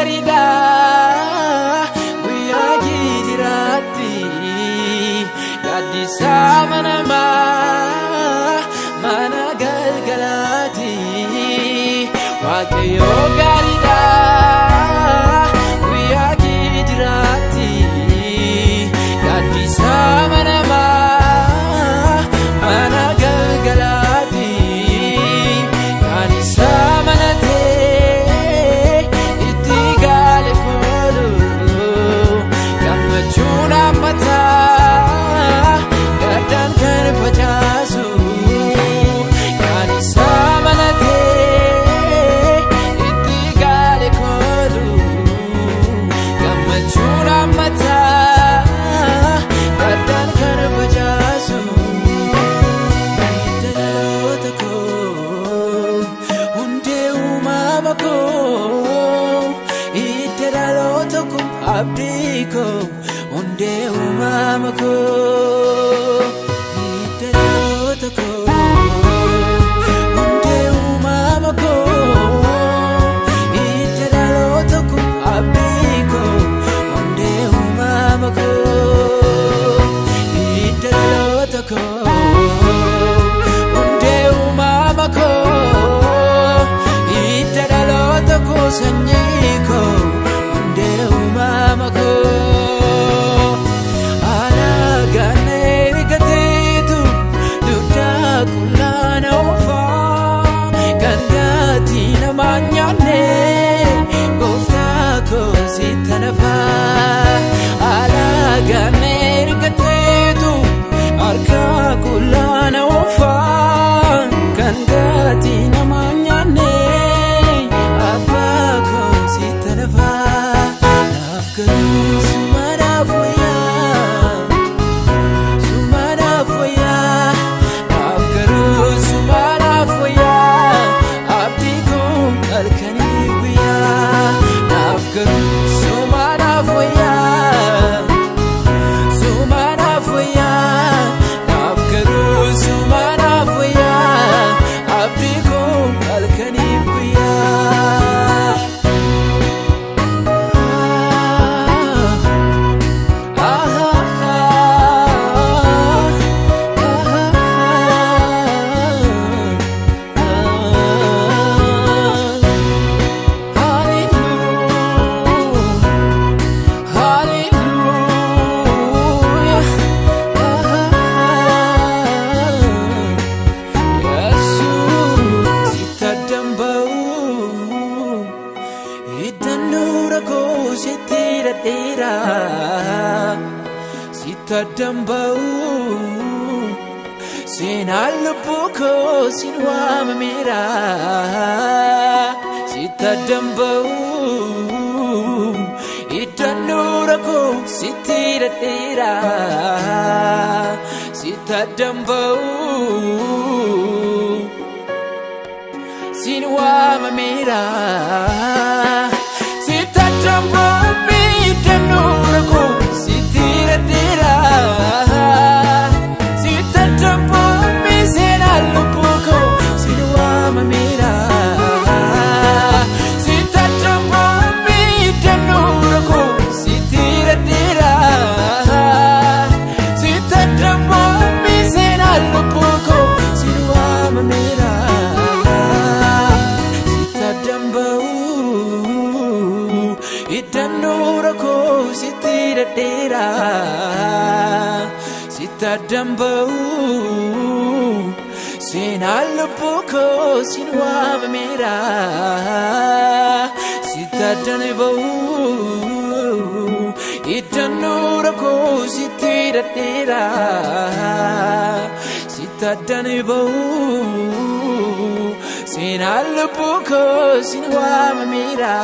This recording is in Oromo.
garida guyyaa gijiraatti yaadisa manama mana galgalaati waaqayyo garida guyyaa gijiraatti yaadisa manama mana galgalaati yaadisa manate itti gaaleeffadhu gammachuun hammata gaddaan kan facaasu yaadisa manate itti gaaleeffadhu gammachuun hammata gaddaan kan facaasu. Abdiko unde umamako idelotako unde umamako idelotako abdiko unde umamako idelotako unde umamako idelotako sanyiko mamako ala ganeri gatetu duda kulana ofa gandati namanyane gofta ko sitanafa ala ganeri gatetu arka kulana ofa gandati namanyane apa ko sitanafa. Sumara foya, afgaru sumara foya, abdiku alkani guya, afgaru sumara foya, afgaru sumara foya, abdiku alkani guya. Sitadambau sinalpuko sinwam mera sitadambau itanurako sitiratera sitadambau sinwam mera sitadambau itanurako sitiratera Sitadambau sinalpuko sinwam mera sitadambau itanurako sitiratera sitadambau sinalpuko sinwam mera